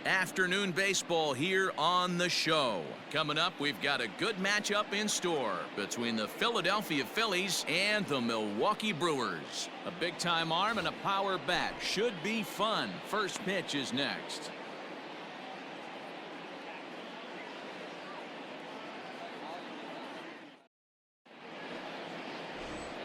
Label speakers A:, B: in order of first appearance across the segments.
A: Afternoon baseball here on the show. Coming up, we've got a good matchup in store between the Philadelphia Phillies and the Milwaukee Brewers. A big-time arm and a power bat. Should be fun. First pitch is next.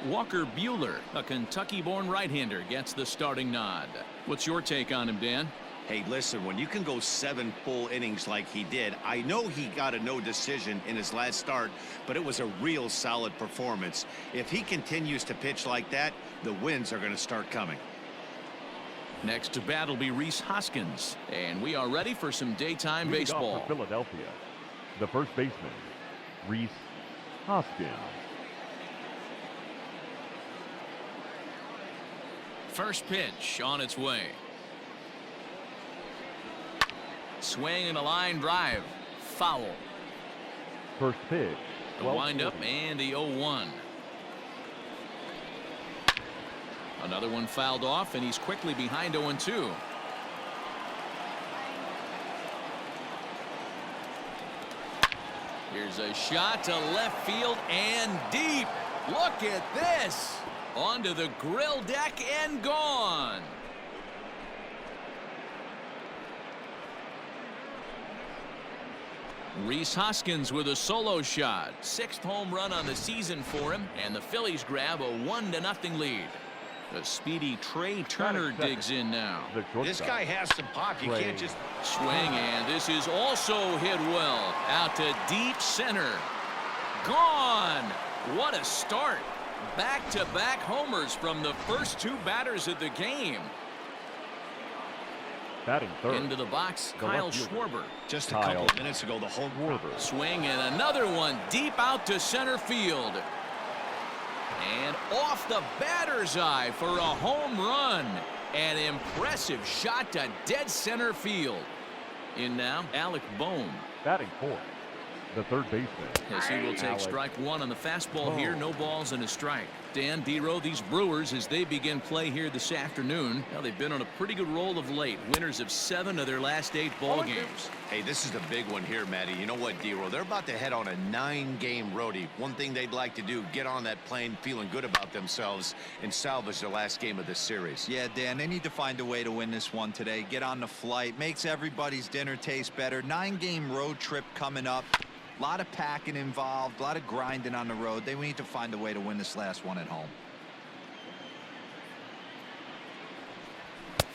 A: Walker Buehler, a Kentucky-born right-hander, gets the starting nod. What's your take on him, Dan?
B: Hey, listen, when you can go 7 full innings like he did, I know he got a no decision in his last start, but it was a real solid performance. If he continues to pitch like that, the wins are going to start coming.
A: Next to bat will be Rhys Hoskins, and we are ready for some daytime baseball.
C: For Philadelphia, the first baseman, Rhys Hoskins.
A: First pitch on its way. Swing and a line drive. Foul.
C: First pitch.
A: The windup and the 0-1. Another one fouled off, and he's quickly behind 0-2. Here's a shot to left field and deep. Look at this. Onto the grill deck and gone. Rhys Hoskins with a solo shot. 6th home run on the season for him, and the Phillies grab a 1-0 lead. The speedy Trey Turner digs in now.
B: This guy has some pop. You can't just
A: swing, and this is also hit well. Out to deep center. Gone. What a start. Back-to-back homers from the first 2 batters of the game.
C: Batting third.
A: Into the box, Kyle Schwarber.
B: Just a couple of minutes ago, the home
A: swing and another one deep out to center field. And off the batter's eye for a home run. An impressive shot to dead center field. In now, Alec Bohm.
C: Batting fourth, the third baseman.
A: Yes, he will take strike 1 on the fastball here. No balls and a strike. Dan, D-Row, these Brewers, as they begin play here this afternoon, now they've been on a pretty good roll of late. Winners of 7 of their last 8 ball games.
B: Hey, this is the big one here, Matty. You know what, D-Row? They're about to head on a 9-game roadie. One thing they'd like to do, get on that plane feeling good about themselves and salvage the last game of this series.
D: Yeah, Dan, they need to find a way to win this one today. Get on the flight. Makes everybody's dinner taste better. 9-game road trip coming up. A lot of packing involved, a lot of grinding on the road. They need to find a way to win this last one at home.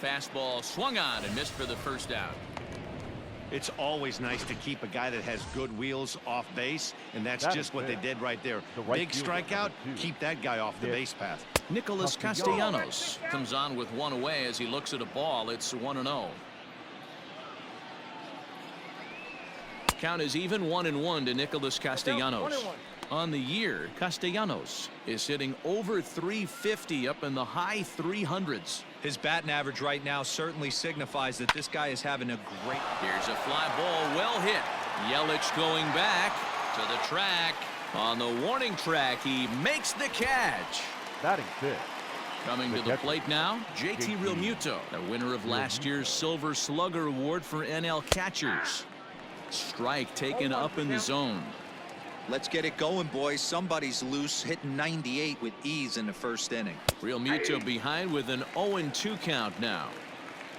A: Fastball swung on and missed for the first out.
B: It's always nice to keep a guy that has good wheels off base, and that's just what they did right there. Big strikeout, keep that guy off the base path.
A: Nicholas Castellanos comes on with 1 away as he looks at a ball. It's 1-0. Count is even 1-1 to Nicholas Castellanos. On the year, Castellanos is hitting over 350 up in the high 300s.
D: His batting average right now certainly signifies that this guy is having a great.
A: Here's a fly ball, well hit. Yelich going back to the track. On the warning track, he makes the catch.
C: Batting fifth.
A: Coming to the plate now, JT Realmuto, the winner of last year's Silver Slugger Award for NL catchers. Strike taken up in the zone.
D: Let's get it going, boys. Somebody's loose, hitting 98 with ease in the first inning.
A: Realmuto behind with an 0-2 count now.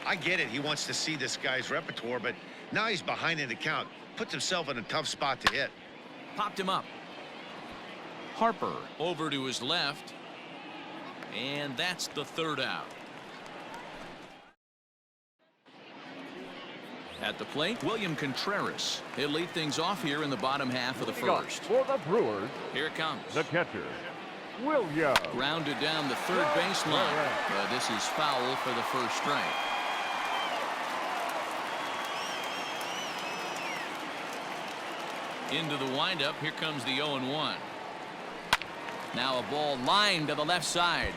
B: I get it. He wants to see this guy's repertoire, but now he's behind in the count. Puts himself in a tough spot to hit.
A: Popped him up. Harper over to his left. And that's the 3rd out. At the plate, William Contreras. He'll lead things off here in the bottom half of the first.
C: For the Brewers,
A: here it comes.
C: The catcher, William.
A: Grounded down the third baseline. This is foul for the first strike. Into the windup. Here comes the 0-1. Now a ball lined to the left side,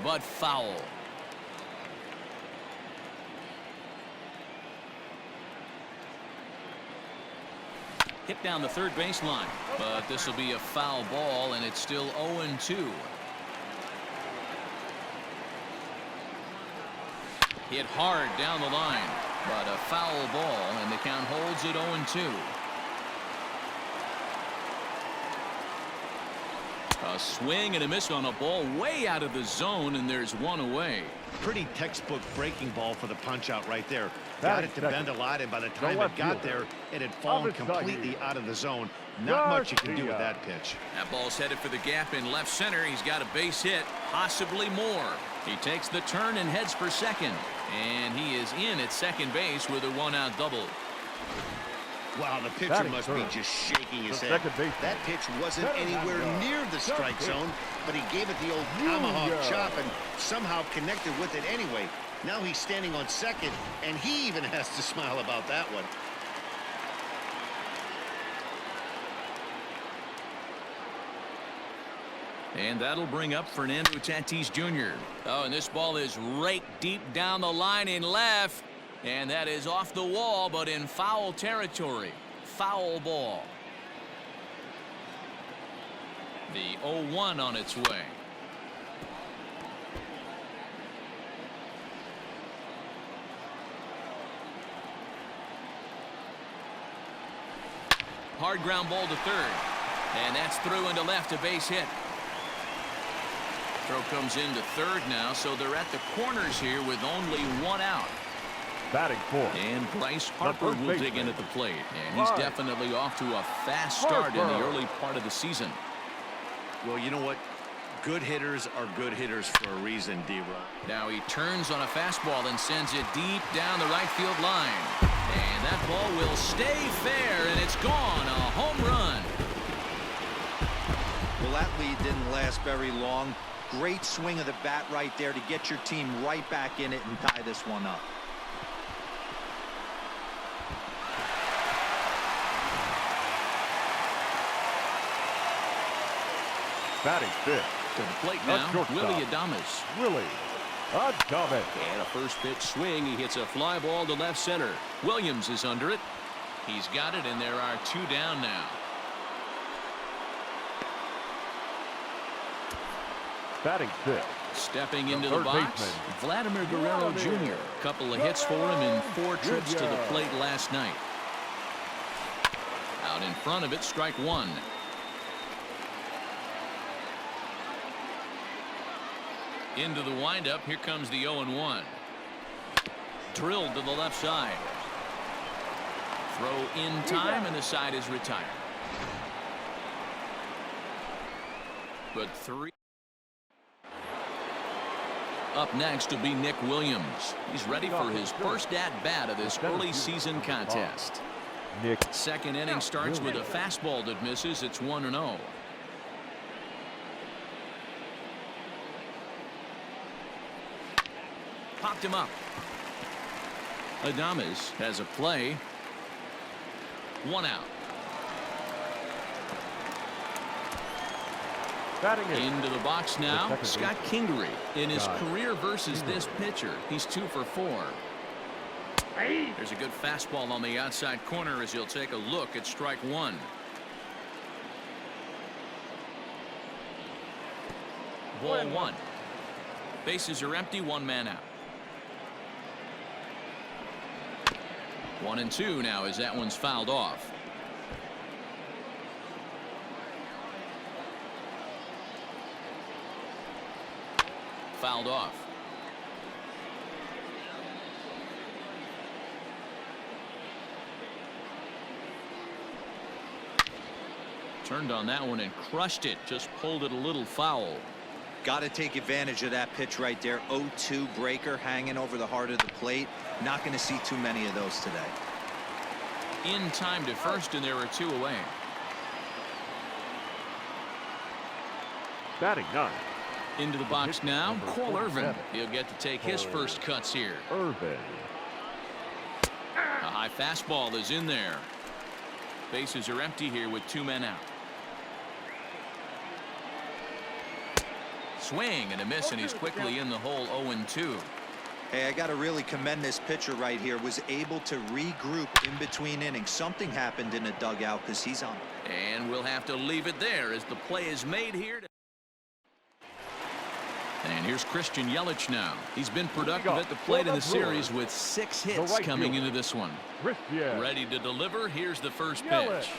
A: but foul. Hit down the third baseline, but this will be a foul ball, and it's still 0-2. Hit hard down the line. But a foul ball, and the count holds at 0-2. A swing and a miss on a ball way out of the zone, and there's one away.
B: Pretty textbook breaking ball for the punch out right there. Got it to bend a lot, and by the time it got there, it had fallen completely out of the zone. Not much you can do with that pitch.
A: That ball's headed for the gap in left center. He's got a base hit, possibly more. He takes the turn and heads for second, and he is in at second base with a one-out double.
B: Wow, the pitcher must be just shaking his head. That pitch wasn't anywhere near the strike zone, but he gave it the old tomahawk chop and somehow connected with it anyway. Now he's standing on second, and he even has to smile about that one.
A: And that'll bring up Fernando Tatis Jr. Oh, and this ball is raked deep down the line in left. And that is off the wall, but in foul territory. Foul ball. The 0-1 on its way. Hard ground ball to third. And that's through into left, a base hit. Throw comes into third now, so they're at the corners here with only one out.
C: Batting fourth.
A: And Bryce Harper will dig in at the plate. And he's definitely off to a fast start in the early part of the season.
B: Well, you know what? Good hitters are good hitters for a reason, D-Row.
A: Now he turns on a fastball and sends it deep down the right field line. And that ball will stay fair, and it's gone. A home run.
D: Well, that lead didn't last very long. Great swing of the bat right there to get your team right back in it and tie this one up.
C: Batting fifth.
A: To the plate now, Willie Adames. And a first pitch swing. He hits a fly ball to left center. Williams is under it. He's got it, and there are two down now.
C: Batting fifth.
A: Stepping into the box, Vladimir Guerrero Jr. A couple of hits for him in 4 trips to the plate last night. Out in front of it, strike one. Into the windup. Here comes the 0-1. Drilled to the left side. Throw in time, and the side is retired. But 3. Up next will be Nick Williams. He's ready for his first at-bat of this early season contest. Second inning starts with a fastball that misses. It's 1-0. Popped him up. Adames has a play. One out. Into the box now, Scott Kingery. In his career versus this pitcher, he's 2 for 4. There's a good fastball on the outside corner as he'll take a look at strike one. Ball one. Bases are empty, one man out. 1-2 now as that one's fouled off. Fouled off. Turned on that one and crushed it. Just pulled it a little foul.
D: Got to take advantage of that pitch right there. 0-2 breaker hanging over the heart of the plate. Not going to see too many of those today.
A: In time to first, and there are 2 away.
C: Batting 9.
A: Into the box now, Cole Irvin. He'll get to take his first cuts here.
C: Irvin.
A: A high fastball is in there. Bases are empty here with 2 men out. Swing and a miss, and he's quickly in the hole. 0-2.
D: Hey, I got to really commend this pitcher right here. Was able to regroup in between innings. Something happened in the dugout because he's on.
A: And we'll have to leave it there as the play is made here. And here's Christian Yelich now. He's been productive at the plate in the series with 6 hits coming into this one. Ready to deliver. Here's the first pitch.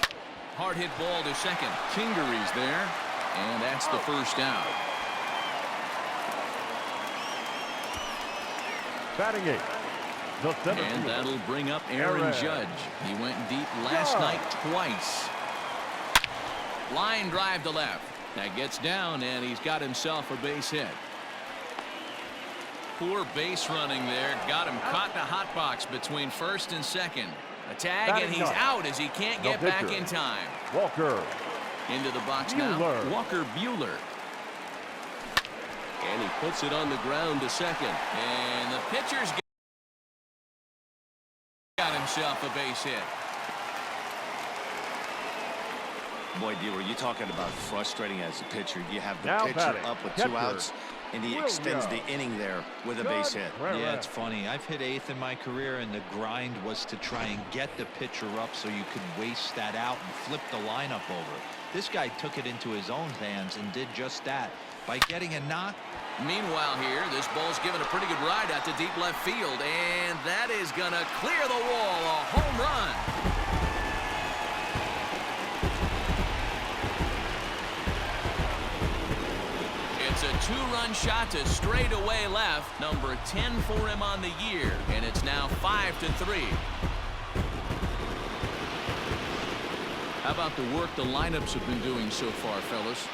A: Hard hit ball to second. Kingery's there. And that's the first out.
C: Batting 8.
A: And that'll bring up Aaron Judge. He went deep last night twice. Line drive to left. That gets down, and he's got himself a base hit. Poor base running there. Got him caught in a hot box between first and second. A tag, and he's out as he can't get back in time.
C: Walker.
A: Into the box now. Walker Buehler. And he puts it on the ground to second. And the pitcher's got himself a base hit.
B: Boy, D, were you talking about frustrating as a pitcher? You have the
C: Now
B: pitcher
C: batting.
B: up with
C: Catcher.
B: 2 outs, and he extends the inning there with a base hit.
D: Yeah, it's funny. I've hit 8th in my career, and the grind was to try and get the pitcher up so you could waste that out and flip the lineup over. This guy took it into his own hands and did just that by getting a knock.
A: Meanwhile here, this ball's given a pretty good ride out to deep left field, and that is going to clear the wall. A home run. It's a 2-run shot to straightaway left. Number 10 for him on the year, and it's now 5-3. How about the work the lineups have been doing so far, fellas?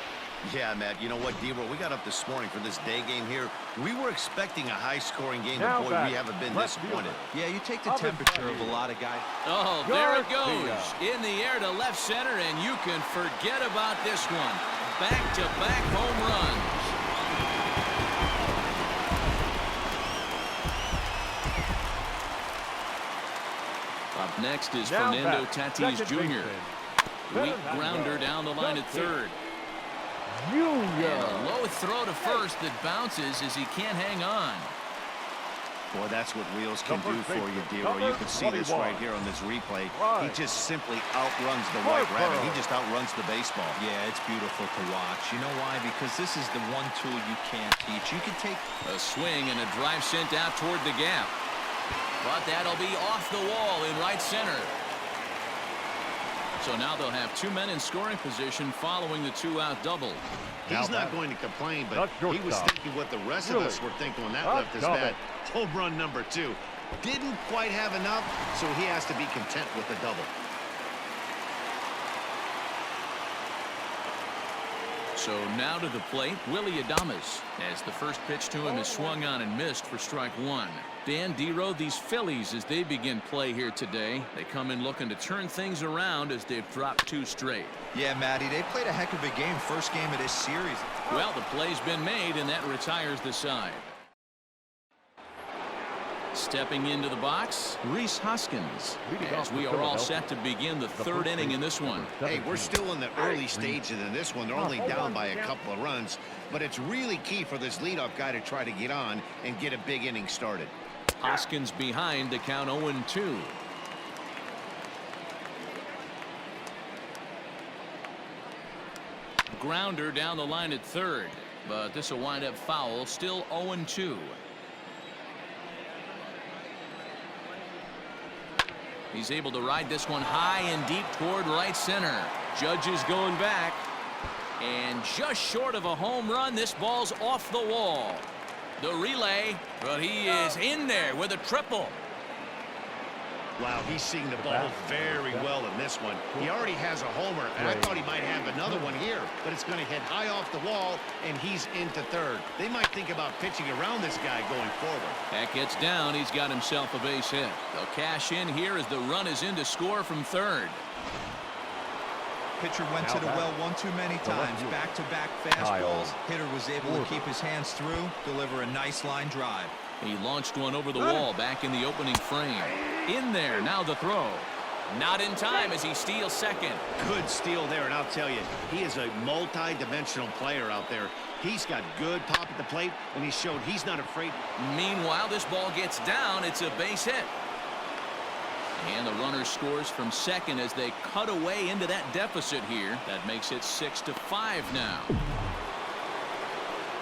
B: Yeah, Matt, you know what, D-Roll, we got up this morning for this day game here. We were expecting a high-scoring game, but boy, we haven't been disappointed.
D: Yeah, you take the temperature of a lot of guys.
A: Oh, there it goes. In the air to left center, and you can forget about this one. Back-to-back home runs. Up next is Fernando Tatis Jr. Weak grounder down the line at third. And a low throw to first that bounces as he can't hang on.
B: Boy, that's what wheels can do for you, D-Roll. You can see this right here on this replay. He just simply outruns the white rabbit. He just outruns the baseball.
D: Yeah, it's beautiful to watch. You know why? Because this is the one tool you can't teach. You can take
A: a swing and a drive sent out toward the gap. But that'll be off the wall in right center. So now they'll have 2 men in scoring position following the 2-out double.
B: He's not going to complain, but he was thinking what the rest of us were thinking when that left his bat. Home run number 2. Didn't quite have enough, so he has to be content with the double.
A: So now to the plate, Willie Adames, as the first pitch to him is swung on and missed for strike 1. Dan Dero, these Phillies, as they begin play here today, they come in looking to turn things around as they've dropped 2 straight.
D: Yeah, Matty, they played a heck of a game. First game of this series.
A: Well, the play's been made, and that retires the side. Stepping into the box, Rhys Hoskins, as we are all set to begin the 3rd inning in this one.
B: Hey, we're still in the early stages in this one. They're only down by a couple of runs, but it's really key for this leadoff guy to try to get on and get a big inning started.
A: Hoskins behind to count 0-2. Grounder down the line at third, but this will wind up foul. Still 0-2. He's able to ride this one high and deep toward right center. Judge is going back, and just short of a home run, this ball's off the wall. The relay, but he is in there with a triple.
B: Wow, he's seeing the ball very well in this one. He already has a homer, and I thought he might have another one here, but it's going to hit high off the wall, and he's into third. They might think about pitching around this guy going forward.
A: That gets down. He's got himself a base hit. They'll cash in here as the run is in to score from third.
D: Pitcher went to the well one too many times. Back-to-back fastballs. Hitter was able to keep his hands through, deliver a nice line drive.
A: He launched one over the wall back in the opening frame. In there, now the throw. Not in time as he steals second.
B: Good steal there, and I'll tell you, he is a multi-dimensional player out there. He's got good pop at the plate, and he showed he's not afraid.
A: Meanwhile, this ball gets down. It's a base hit. And the runner scores from second as they cut away into that deficit here. That makes it 6-5 now.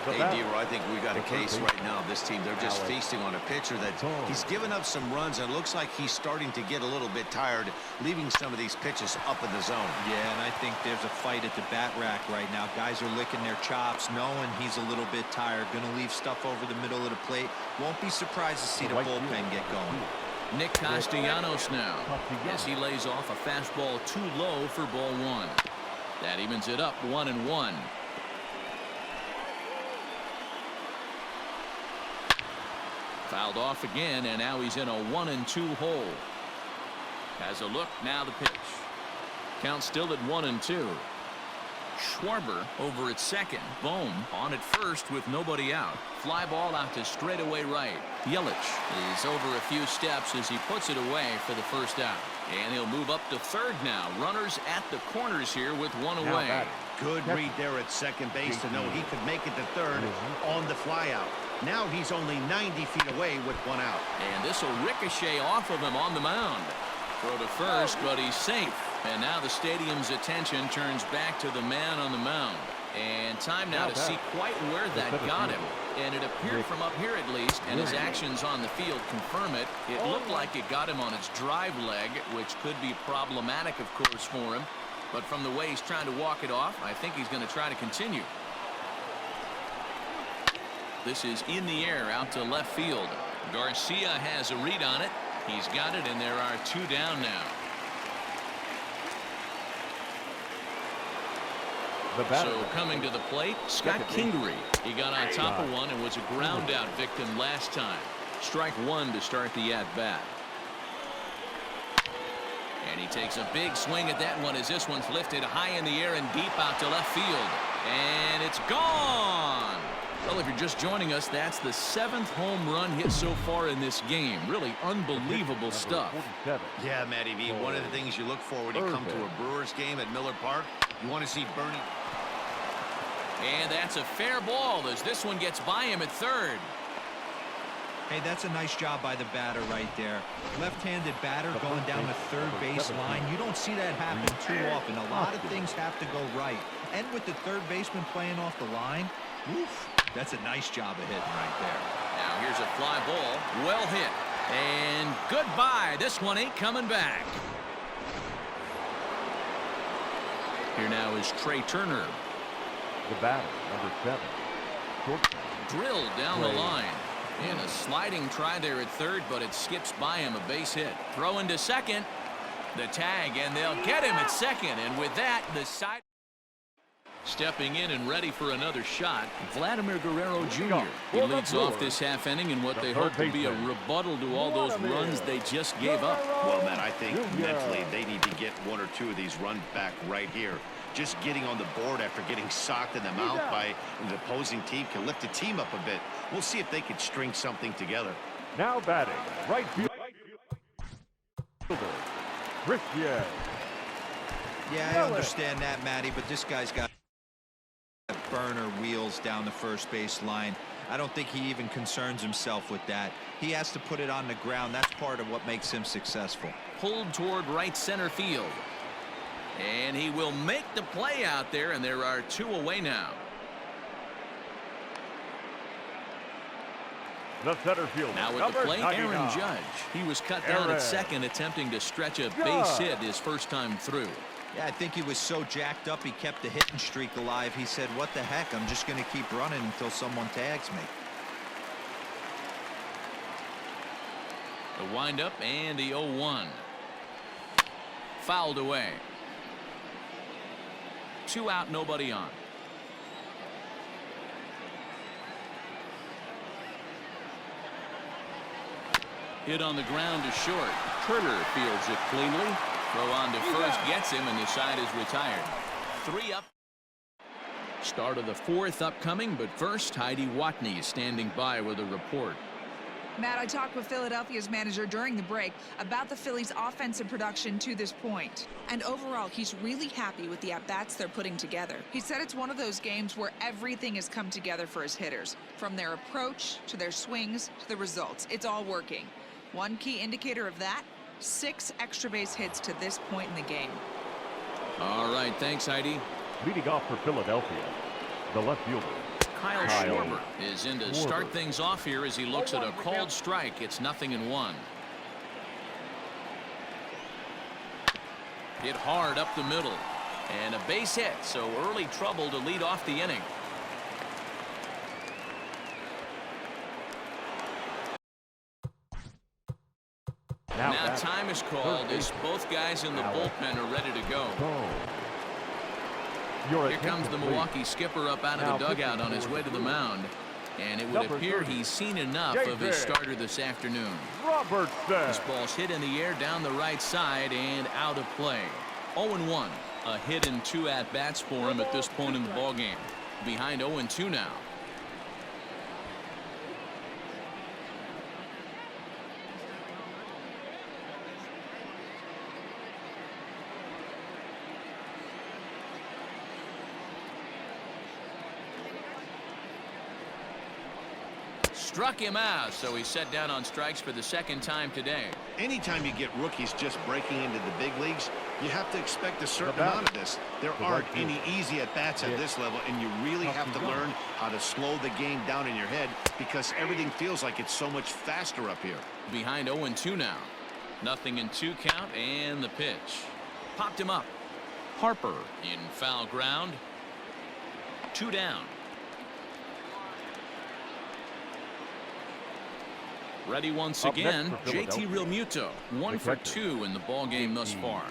B: Hey, D-Roy, I think we got a case right now. This team, they're just feasting on a pitcher that he's given up some runs, and it looks like he's starting to get a little bit tired, leaving some of these pitches up in the zone.
D: Yeah, and I think there's a fight at the bat rack right now. Guys are licking their chops, knowing he's a little bit tired, going to leave stuff over the middle of the plate. Won't be surprised to see the bullpen get going.
A: Nick Castellanos now, as he lays off a fastball too low for ball one. That evens it up 1-1. Fouled off again, and now he's in a 1-2 hole. Has a look, now the pitch. Count still at 1-2. Schwarber over at second. Bohm on at first with nobody out. Fly ball out to straightaway right. Yelich is over a few steps as he puts it away for the first out. And he'll move up to third now. Runners at the corners here with one away.
B: Good read there at second base to know he could make it to third on the fly out. Now he's only 90 feet away with one out.
A: And this will ricochet off of him on the mound. Throw to first, but he's safe. And now the stadium's attention turns back to the man on the mound. And time now to see quite where that got him. And it appeared from up here at least, and his actions on the field confirm it. It looked like it got him on its drive leg, which could be problematic, of course, for him. But from the way he's trying to walk it off, I think he's going to try to continue. This is in the air out to left field. Garcia has a read on it. He's got it, and there are two down now. So coming to the plate, Scott Kingery. He got on top of one and was a ground out victim last time. Strike one to start the at-bat. And he takes a big swing at that one as this one's lifted high in the air and deep out to left field. And it's gone. Well, if you're just joining us, that's the 7th home run hit so far in this game. Really unbelievable stuff.
B: Yeah, Matty V, one of the things you look for when you come to a Brewers game at Miller Park, you want to see Bernie.
A: And that's a fair ball as this one gets by him at third.
D: Hey, that's a nice job by the batter right there. Left-handed batter going down the third base line. You don't see that happen too often. A lot of things have to go right. And with the third baseman playing off the line, oof, that's a nice job of hitting right there.
A: Now here's a fly ball. Well hit. And goodbye. This one ain't coming back. Here now is Trey Turner.
C: The batter, number 7.
A: Drilled down the line. And a sliding try there at third, but it skips by him, a base hit. Throw into second. The tag, and they'll get him at second. And with that, the side. Stepping in and ready for another shot, Vladimir Guerrero Jr. He leads off this half inning in what they hope to be a rebuttal to all those runs they just gave up.
B: Well, man, I think mentally they need to get one or two of these runs back right here. Just getting on the board after getting socked in the mouth by the opposing team can lift the team up a bit. We'll see if they can string something together.
C: Now batting, right fielder, Christian.
D: Yeah, I understand that, Matty, but this guy's got burner wheels down the first base line. I don't think he even concerns himself with that. He has to put it on the ground. That's part of what makes him successful.
A: Pulled toward right center field. And he will make the play out there, and there are two away now.
C: The center fielder.
A: Now with the plate, Aaron Judge. He was cut down at second, attempting to stretch a base hit his first time through.
D: Yeah, I think he was so jacked up he kept the hitting streak alive. He said, what the heck, I'm just going to keep running until someone tags me.
A: The windup and the 0-1. Fouled away. 2 out, nobody on. Hit on the ground to short. Turner fields it cleanly. Throw on to first gets him, and the side is retired. 3 up. Start of the 4th upcoming, but first Heidi Watney standing by with a report.
E: Matt, I talked with Philadelphia's manager during the break about the Phillies' offensive production to this point. And overall, he's really happy with the at-bats they're putting together. He said it's one of those games where everything has come together for his hitters. From their approach, to their swings, to the results. It's all working. One key indicator of that, 6 extra base hits to this point in the game.
A: All right, thanks, Heidi.
C: Leading off for Philadelphia, the left fielder,
A: Kyle Schwarber is in to start things off here as he looks at a called strike. It's 0-1. Hit hard up the middle. And a base hit, so early trouble to lead off the inning. Now time is called as both guys in the bullpen are ready to go. Here comes the Milwaukee skipper up out of the dugout on his way to the mound. And it would appear he's seen enough of his starter this afternoon. This ball's hit in the air down the right side and out of play. 0-1. A hit and 2 at-bats for him at this point in the ballgame. Behind 0-2 now. Struck him out, so he's set down on strikes for the second time today.
B: Anytime you get rookies just breaking into the big leagues, you have to expect a certain amount of this. There aren't any easy at-bats at this level, and you really have to learn how to slow the game down in your head because everything feels like it's so much faster up here.
A: Behind 0-2 now. 0-2 count, and the pitch. Popped him up. Harper in foul ground. 2 down. Ready once again, JT Realmuto. 1 for 2 in the ball game thus far.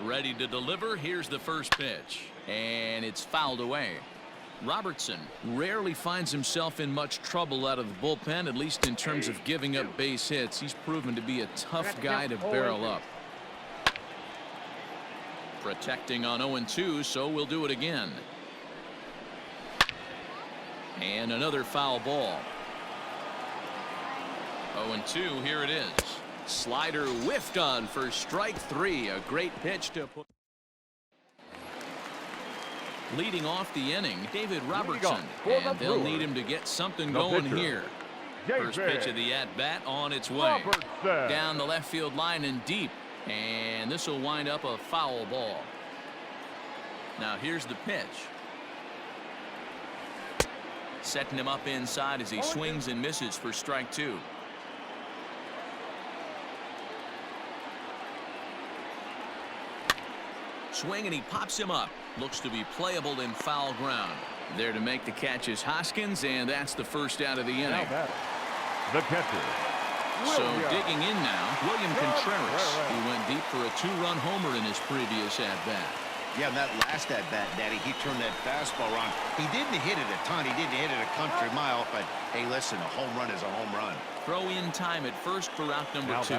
A: Ready to deliver. Here's the first pitch. And it's fouled away. Robertson rarely finds himself in much trouble out of the bullpen, at least in terms of giving up base hits. He's proven to be a tough guy to barrel up. Protecting on 0-2, so we'll do it again. And another foul ball. 0-2, here it is. Slider whiffed on for strike 3. A great pitch to put. Leading off the inning, David Robertson, and they'll need him to get something going here. First pitch of the at-bat on its way. Down the left field line and deep, and this will wind up a foul ball. Now here's the pitch. Setting him up inside as he swings and misses for strike 2. Swing and he pops him up. Looks to be playable in foul ground. There to make the catch is Hoskins, and that's the first out of the inning.
C: The catcher.
A: So digging in now, William Contreras. He went deep for a 2-run homer in his previous at-bat.
B: Yeah, and that last at-bat, Daddy, he turned that fastball around. He didn't hit it a ton. He didn't hit it a country mile, but hey, listen, a home run is a home run.
A: Throw in time at first for out number 2.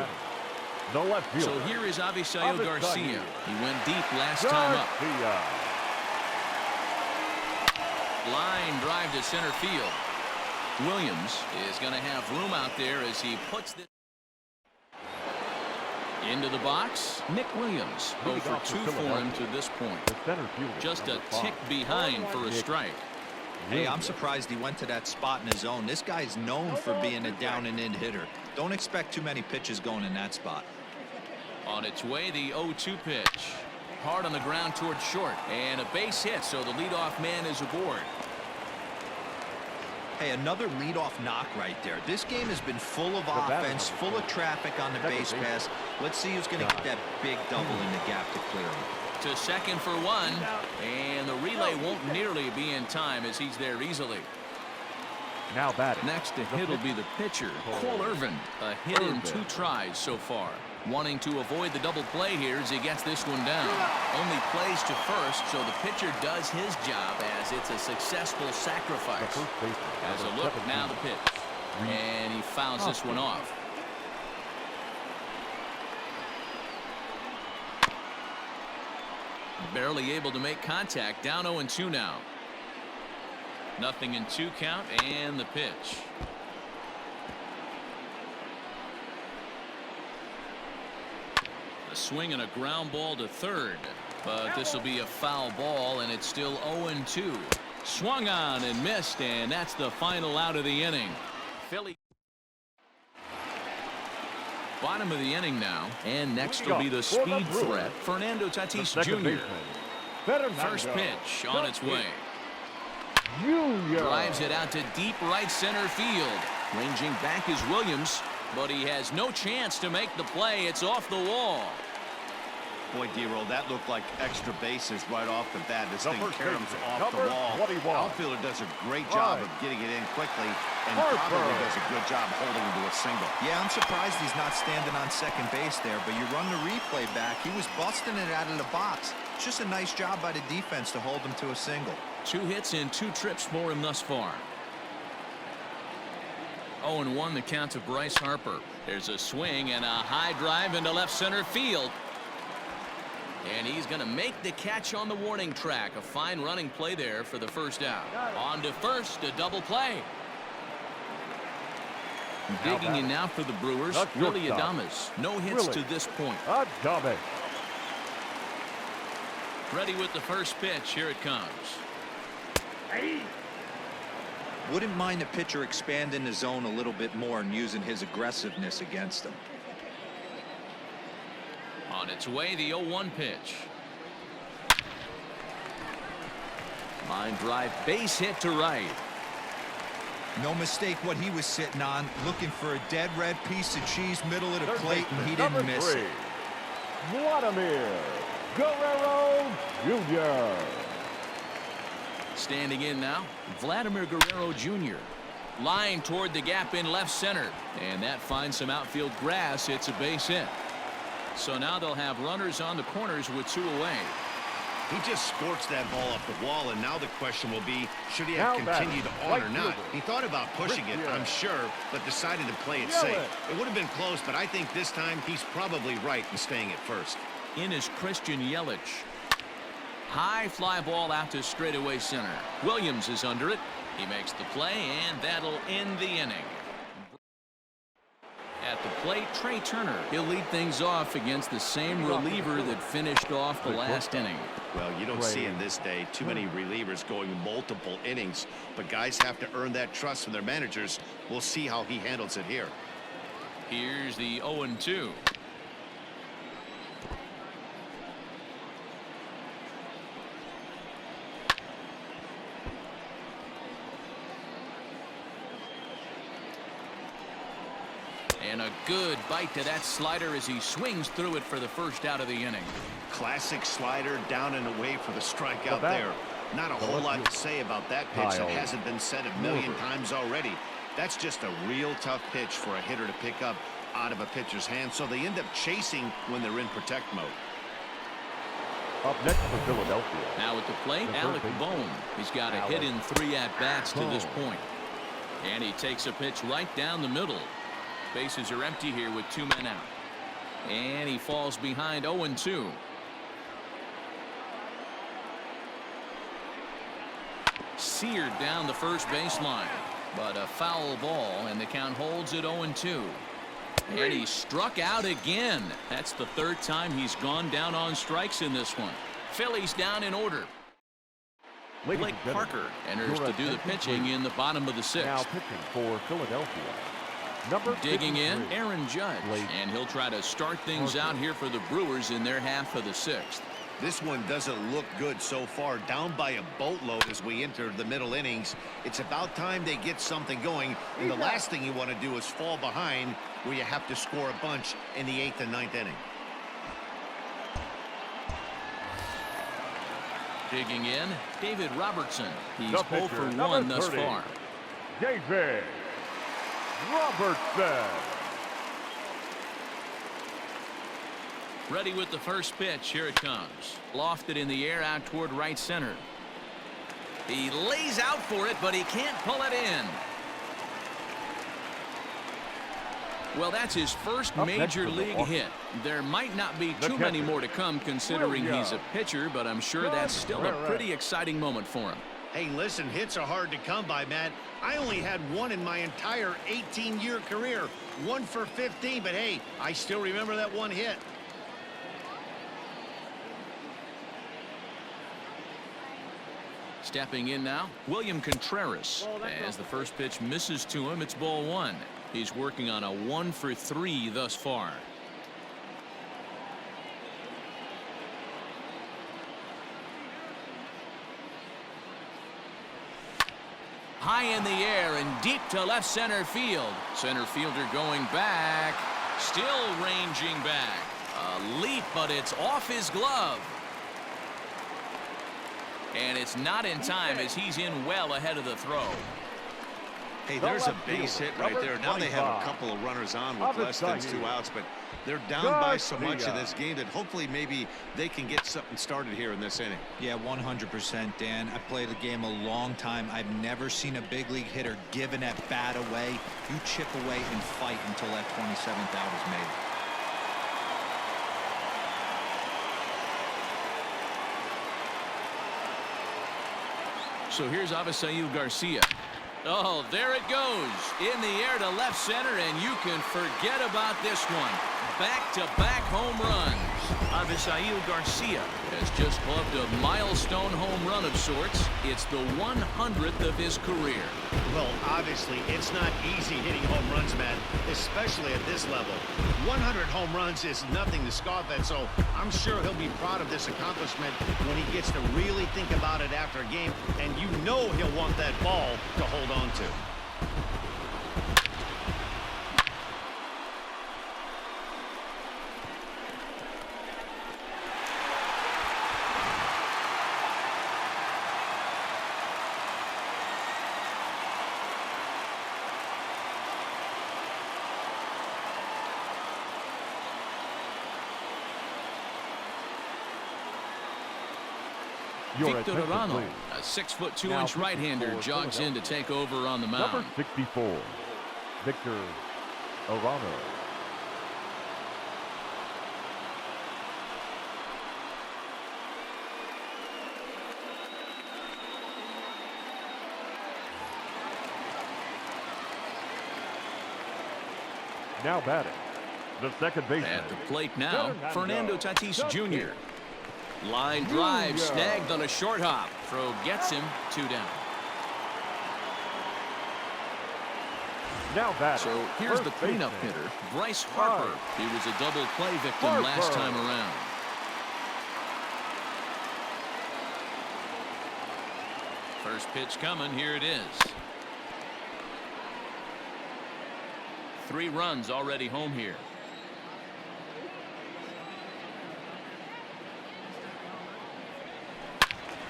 C: The left fielder.
A: So here is Avisail Garcia. He went deep last time up. Line drive to center field. Williams is going to have room out there as he puts this into the box. Nick Williams 0 for 2 for him to this point. Just a tick behind for a strike.
D: Hey, I'm surprised he went to that spot in his zone. This guy's known for being a down and in hitter. Don't expect too many pitches going in that spot.
A: On its way, the 0-2 pitch. Hard on the ground towards short, and a base hit, so the leadoff man is aboard.
D: Hey, another leadoff knock right there. This game has been full of offense, full of traffic on the base pass. Let's see who's going to get that big double in the gap to clear him.
A: To second for 1, and the relay won't nearly be in time as he's there easily.
C: Now batting.
A: Next to hit will be the pitcher, Cole Irvin. A hit in 2 tries so far. Wanting to avoid the double play here as he gets this one down. Only plays to first, so the pitcher does his job as it's a successful sacrifice. As a look, now the pitch. And he fouls this one off. Barely able to make contact. Down 0-2 now. Nothing in 2 count, and the pitch. A swing and a ground ball to third, but this will be a foul ball, and it's still 0-2. Swung on and missed, and that's the final out of the inning. Philly. Bottom of the inning now, and next will be the speed threat, Fernando Tatis Jr. First pitch on its way. Drives it out to deep right center field. Ranging back is Williams, but he has no chance to make the play. It's off the wall.
B: Boy, D-Roll, that looked like extra bases right off the bat. This thing caroms off the wall. Outfielder does a great job of getting it in quickly, and probably does a good job holding him to a single.
D: Yeah, I'm surprised he's not standing on second base there, but you run the replay back. He was busting it out of the box. It's just a nice job by the defense to hold him to a single.
A: 2 hits and 2 trips for him thus far. 0-1 the count to Bryce Harper. There's a swing and a high drive into left center field. And he's going to make the catch on the warning track. A fine running play there for the first out. On to first, a double play. Digging in now for the Brewers, Willie Adames. No hits to this point. Ready with the first pitch. Here it comes.
D: Wouldn't mind the pitcher expanding the zone a little bit more and using his aggressiveness against him.
A: On its way, the 0-1 pitch. Line drive, base hit to right.
D: No mistake what he was sitting on, looking for a dead red piece of cheese middle of the plate, and he didn't miss it.
C: Vladimir Guerrero Jr.
A: Standing in now, Vladimir Guerrero Jr. Line toward the gap in left center, and that finds some outfield grass. It's a base hit. So now they'll have runners on the corners with 2 away.
B: He just scorched that ball up the wall, and now the question will be, should he have continued on or not? He thought about pushing it, I'm sure, but decided to play it safe. It would have been close, but I think this time he's probably right in staying at first.
A: In is Christian Yelich. High fly ball out to straightaway center. Williams is under it. He makes the play, and that'll end the inning. plate, Trey Turner. He'll lead things off against the same reliever that finished off the last inning.
B: Well, you don't see in this day too many relievers going multiple innings, but guys have to earn that trust from their managers. We'll see how he handles it here.
A: Here's the 0-2. And a good bite to that slider as he swings through it for the first out of the inning.
B: Classic slider down and away for the strikeout there. Not a whole lot to say about that pitch that hasn't been said a million times already. That's just a real tough pitch for a hitter to pick up out of a pitcher's hand, so they end up chasing when they're in protect mode.
C: Up next for Philadelphia.
A: Now at the plate, Alec Bohm. He's got a hit in 3 at-bats to this point. And he takes a pitch right down the middle. Bases are empty here with 2 men out. And he falls behind 0-2. Seared down the first baseline. But a foul ball, and the count holds at 0-2. And he struck out again. That's the 3rd time he's gone down on strikes in this one. Phillies down in order. Blake Parker enters to do the pitching in the bottom of the 6th.
C: Now pitching for Philadelphia.
A: Digging in, Aaron Judge, and he'll try to start things out here for the Brewers in their half of the 6th.
B: This one doesn't look good so far. Down by a boatload as we enter the middle innings. It's about time they get something going, and the last thing you want to do is fall behind where you have to score a bunch in the 8th and 9th inning.
A: Digging in, David Robertson. He's
C: The
A: 0 for
C: pitcher,
A: 1 thus
C: 30,
A: far.
C: David Robertson.
A: Ready with the first pitch. Here it comes. Lofted in the air out toward right center. He lays out for it, but he can't pull it in. Well, that's his first major league hit. There might not be too many more to come considering he's a pitcher, but I'm sure that's still a pretty exciting moment for him.
B: Hey, listen, hits are hard to come by, Matt. I only had one in my entire 18-year career. 1 for 15, but hey, I still remember that one hit.
A: Stepping in now, William Contreras. As the first pitch misses to him, it's ball 1. He's working on a 1 for 3 thus far. High in the air and deep to left center field. Center fielder going back. Still ranging back. A leap, but it's off his glove. And it's not in time as he's in well ahead of the throw.
B: Hey, there's a base hit right there. Now they have a couple of runners on with less than 2 outs, but they're down by so much in this game that hopefully maybe they can get something started here in this inning.
D: Yeah, 100%, Dan. I played the game a long time. I've never seen a big league hitter give an at bat away. You chip away and fight until that 27th out is made.
A: So here's Avisail Garcia. Oh, there it goes. In the air to left center, and you can forget about this one. Back-to-back home runs. Avisail Garcia has just clubbed a milestone home run of sorts. It's the 100th of his career.
B: Well, obviously, it's not easy hitting home runs, Matt, especially at this level. 100 home runs is nothing to scoff at, so I'm sure he'll be proud of this accomplishment when he gets to really think about it after a game, and you know he'll want that ball to hold on to.
A: Victor Arano, a 6'2" right-hander, jogs in to take over on the mound.
C: Number 64, Victor Arano. Now batting, The second baseman.
A: At the plate now, Fernando Tatis Jr. Line drive snagged on a short hop. Throw gets him 2 down.
C: Now that.
A: So here's the cleanup hitter, Bryce Harper. He was a double play victim last time around. First pitch coming. Here it is. 3 runs already home here.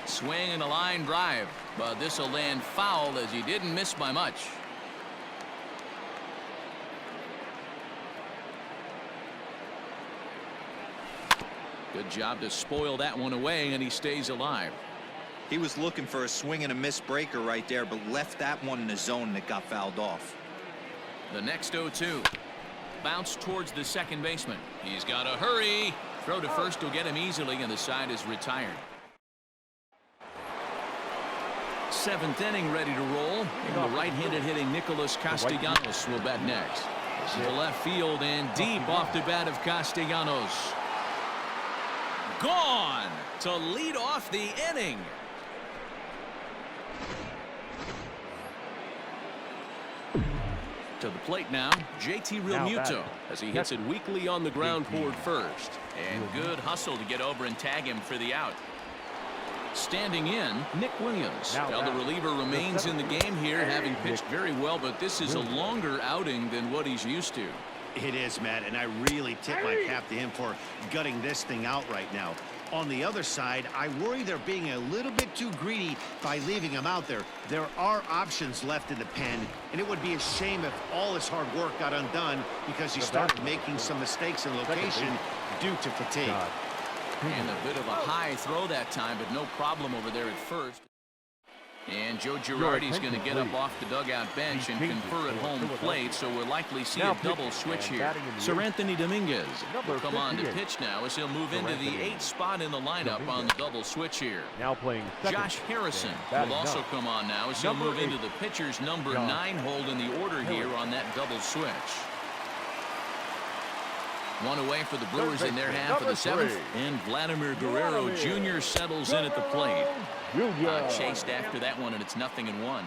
A: Swing and a line drive, but this will land foul as he didn't miss by much. Good job to spoil that one away, and he stays alive.
D: He was looking for a swing and a miss breaker right there, but left that one in the zone that got fouled off.
A: The next 0-2. Bounce towards the second baseman. He's got to hurry. Throw to first will get him easily, and the side is retired. 7th inning ready to roll. And the right-handed hitting Nicholas Castellanos will bat next. This is the left field and deep off the bat of Castellanos. Gone to lead off the inning. To the plate now, JT Realmuto as he hits it weakly on the ground toward first. And good hustle to get over and tag him for the out. Standing in, Nick Williams. Now the reliever remains in the game here, having pitched very well, but this is a longer outing than what he's used to.
B: It is, Matt, and I really tip my cap to him for gutting this thing out right now. On the other side, I worry they're being a little bit too greedy by leaving him out there. There are options left in the pen, and it would be a shame if all his hard work got undone because he started making some mistakes in location due to fatigue.
A: And a bit of a high throw that time, but no problem over there at first. And Joe Girardi's going to get up off the dugout bench and confer at home plate, so we'll likely see a double switch here. Sir Anthony Dominguez will come on to pitch now as he'll move into the 8th spot in the lineup on the double switch here.
C: Now playing
A: Josh Harrison will also come on now as he'll move into the pitcher's number 9 hold in the order here on that double switch. One away for the Brewers in their half of the 7th, and Vladimir Guerrero Jr. settles in at the plate. Chased after that one, and it's 0-1.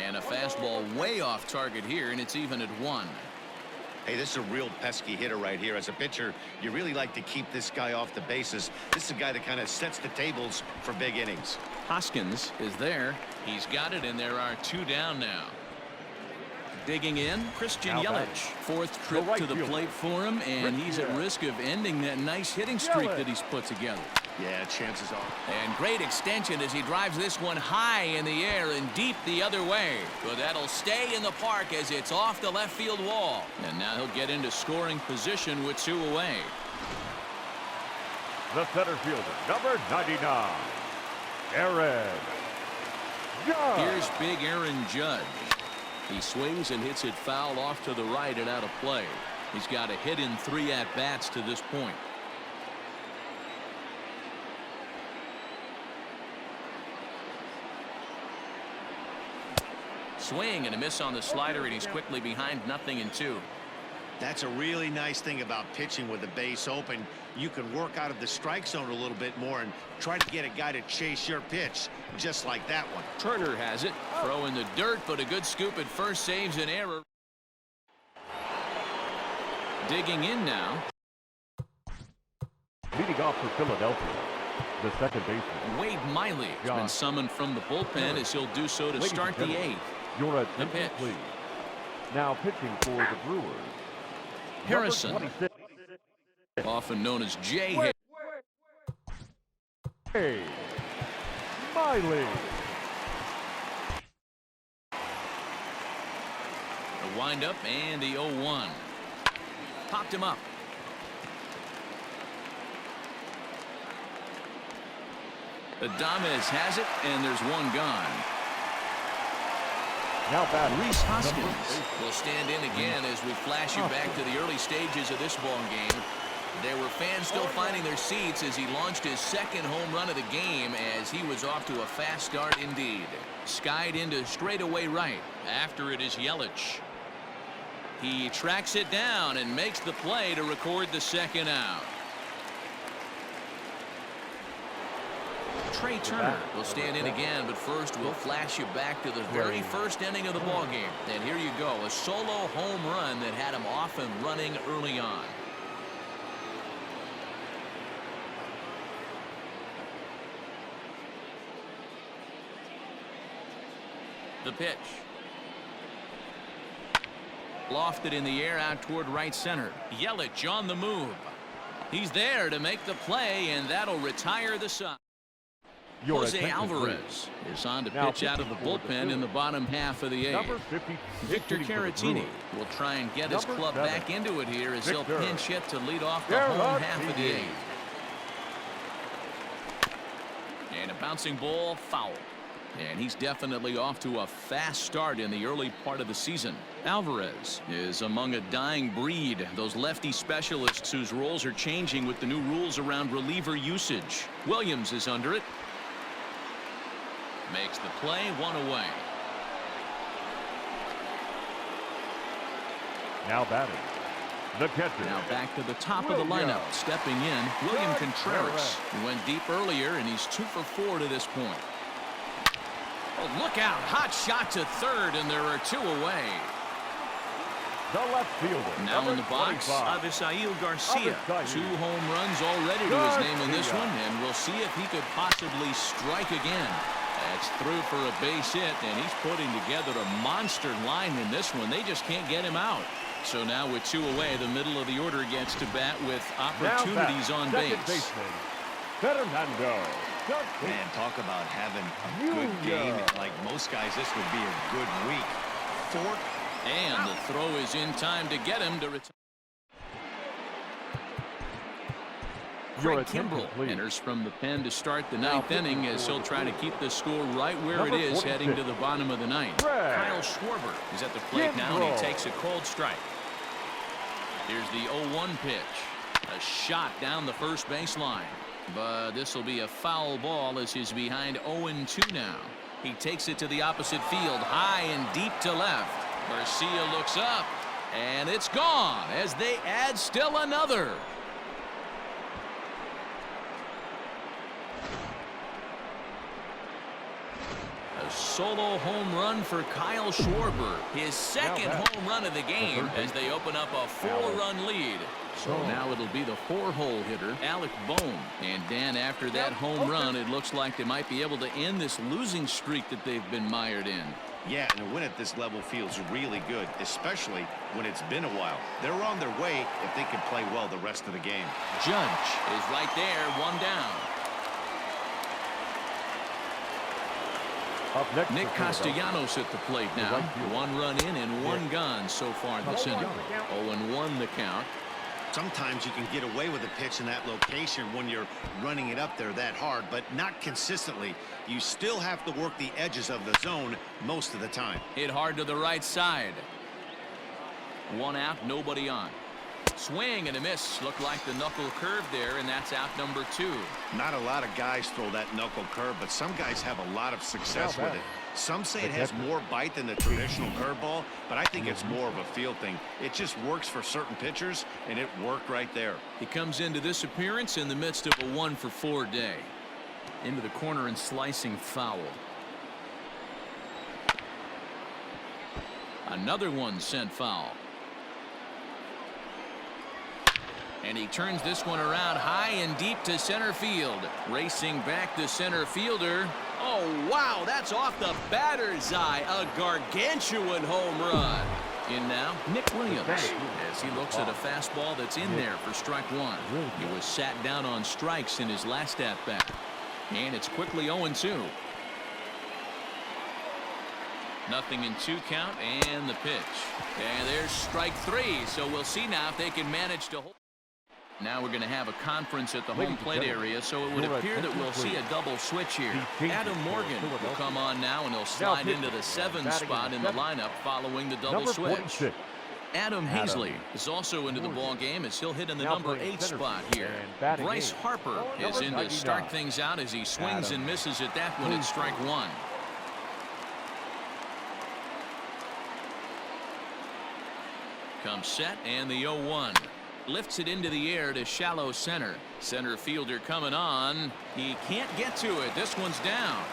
A: And a fastball way off target here, and it's even at 1.
B: Hey, this is a real pesky hitter right here. As a pitcher, you really like to keep this guy off the bases. This is a guy that kind of sets the tables for big innings.
A: Hoskins is there. He's got it, and there are 2 down now. Digging in, Christian Yelich. 4th trip to the plate for him, and he's at risk of ending that nice hitting streak that he's put together.
B: Yeah, chances are.
A: And great extension as he drives this one high in the air and deep the other way. But that'll stay in the park as it's off the left field wall. And now he'll get into scoring position with 2 away.
C: The center fielder, number 99, Aaron Judge.
A: Here's big Aaron Judge. He swings and hits it foul off to the right and out of play. He's got a hit in 3 at-bats to this point. Swing and a miss on the slider, and he's quickly behind 0-2.
B: That's a really nice thing about pitching with the base open. You can work out of the strike zone a little bit more and try to get a guy to chase your pitch, just like that one.
A: Turner has it. Throw in the dirt, but a good scoop at first saves an error. Digging in now.
C: Leading off for Philadelphia, the second baseman,
A: Wade Miley has been summoned from the bullpen as he'll do so to start the 8th.
C: Your
A: The pitch.
C: please. Now pitching for the Brewers,
A: Harrison, often known as Jay.
C: Hey, Miley.
A: The windup and the 0-1. Popped him up. Adames has it, and there's 1 gone.
C: Now batting,
A: Rhys Hoskins will stand in again as we flash you back to the early stages of this ball game. There were fans still finding their seats as he launched his second home run of the game as he was off to a fast start indeed. Skied into straightaway right. After it is Yelich. He tracks it down and makes the play to record the second out. Trey Turner will stand in again, but first we'll flash you back to the very first inning of the ballgame. And here you go, a solo home run that had him off and running early on. The pitch. Lofted in the air out toward right center. Yelich on the move. He's there to make the play, and that'll retire the side. Jose Alvarez is on to pitch out of the bullpen in the bottom half of the eighth. Victor Caratini will try and get his club back into it here as he'll pinch hit to lead off the home half of the eighth. And a bouncing ball, foul. And he's definitely off to a fast start in the early part of the season. Alvarez is among a dying breed, those lefty specialists whose roles are changing with the new rules around reliever usage. Williams is under it. Makes the play, one away.
C: Now batting, the catcher.
A: Now back to the top of the lineup. Stepping in, William Contreras. He went deep earlier, and he's 2 for 4 to this point. Oh, look out. Hot shot to third, and there are 2 away.
C: The left fielder.
A: Now in the box, Avisail Garcia. 2 home runs already to his name in this one, and we'll see if he could possibly strike again. That's through for a base hit, and he's putting together a monster line in this one. They just can't get him out. So now with 2 away, the middle of the order gets to bat with opportunities on base.
C: Baseman, Fernando.
B: Man, talk about having a good game. Like most guys, this would be a good week. 4.
A: And the throw is in time to get him to retire. Craig Kimbrell enters from the pen to start the 9th inning as he'll try to keep the score right where it is heading to the bottom of the 9th. Kyle Schwarber is at the plate now, and he takes a cold strike. Here's the 0-1 pitch. A shot down the first baseline. But this will be a foul ball as he's behind 0-2 now. He takes it to the opposite field, high and deep to left. Garcia looks up, and it's gone as they add still another. A solo home run for Kyle Schwarber, his second home run of the game as they open up a 4-run lead. So now it'll be the 4-hole hitter, Alec Bohm. And Dan, after that home run, it looks like they might be able to end this losing streak that they've been mired in.
B: Yeah, and a win at this level feels really good, especially when it's been a while. They're on their way if they can play well the rest of the game.
A: Judge is right there, 1 down.
C: Up next,
A: Nick Castellanos at the plate now. 1 run in and 1 gone so far this inning. 0-1 the count.
B: Sometimes you can get away with a pitch in that location when you're running it up there that hard, but not consistently. You still have to work the edges of the zone most of the time.
A: Hit hard to the right side. 1 out, nobody on. Swing and a miss. Looked like the knuckle curve there, and that's out number 2.
B: Not a lot of guys throw that knuckle curve, but some guys have a lot of success with it. Some say it has more bite than the traditional curveball, but I think it's more of a feel thing. It just works for certain pitchers, and it worked right there.
A: He comes into this appearance in the midst of a 1 for 4 day. Into the corner and slicing foul. Another one sent foul. And he turns this one around high and deep to center field. Racing back the center fielder. Oh, wow, that's off the batter's eye. A gargantuan home run. In now, Nick Williams, as he looks at a fastball that's in there for strike 1. He was sat down on strikes in his last at-bat. And it's quickly 0-2. Nothing in 2 count, and the pitch. And there's strike 3, so we'll see now if they can manage to hold. Now we're going to have a conference at the home plate area, so it would appear that we'll see a double switch here. Adam Morgan will come on now, and he'll slide into the 7th spot in the lineup following the double switch. Adam Hazley is also into the ball game as he'll hit in the number 8 spot here. Bryce Harper is in to start things out as he swings and misses at that one at strike 1. Comes set and the 0-1. Lifts it into the air to shallow center. Center fielder coming on. He can't get to it. This one's down.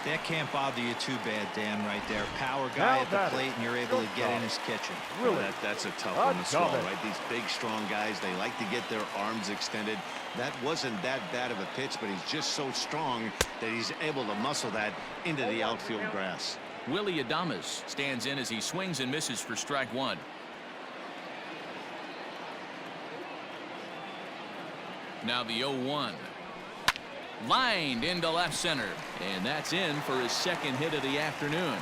D: That can't bother you too bad, Dan, right there. Power guy at the plate, and you're able to get in his kitchen.
B: Really? That's a tough one to swallow, right? These big, strong guys, they like to get their arms extended. That wasn't that bad of a pitch, but he's just so strong that he's able to muscle that into the outfield grass.
A: Willie Adames stands in as he swings and misses for strike 1. Now the 0-1. Lined into left center, and that's in for his second hit of the afternoon.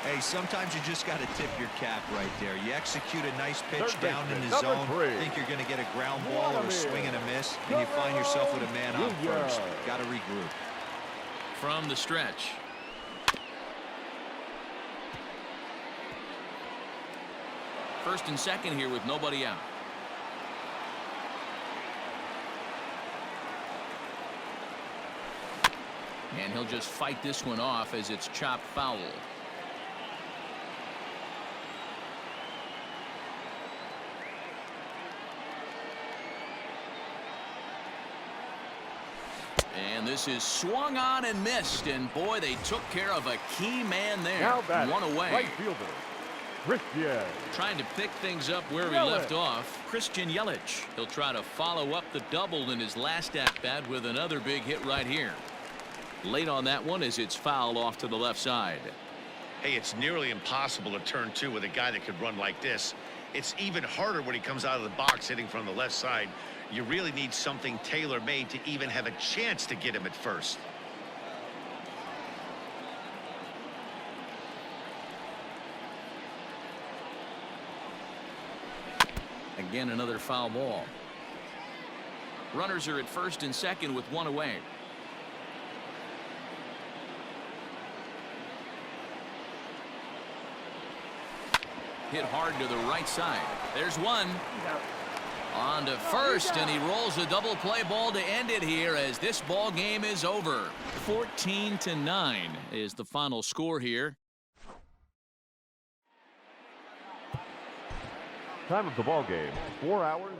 D: Hey, sometimes you just got to tip your cap right there. You execute a nice pitch down in the zone, think you're going to get a ground ball or a swing and a miss, and you find yourself with a man on first. Got to regroup.
A: From the stretch. First and second here with nobody out. And he'll just fight this one off as it's chopped foul. And this is swung on and missed. And boy, they took care of a key man there. One away.
C: Right fielder, Christian.
A: Trying to pick things up where he left off. Christian Yelich. He'll try to follow up the double in his last at-bat with another big hit right here. Late on that one as it's fouled off to the left side.
B: Hey, it's nearly impossible to turn 2 with a guy that could run like this. It's even harder when he comes out of the box hitting from the left side. You really need something tailor-made to even have a chance to get him at first.
A: Again, another foul ball. Runners are at first and second with one away. Hit hard to the right side. There's one. On to first, and he rolls a double play ball to end it here as this ball game is over. 14-9 is the final score here.
C: Time of the ball game, 4 hours.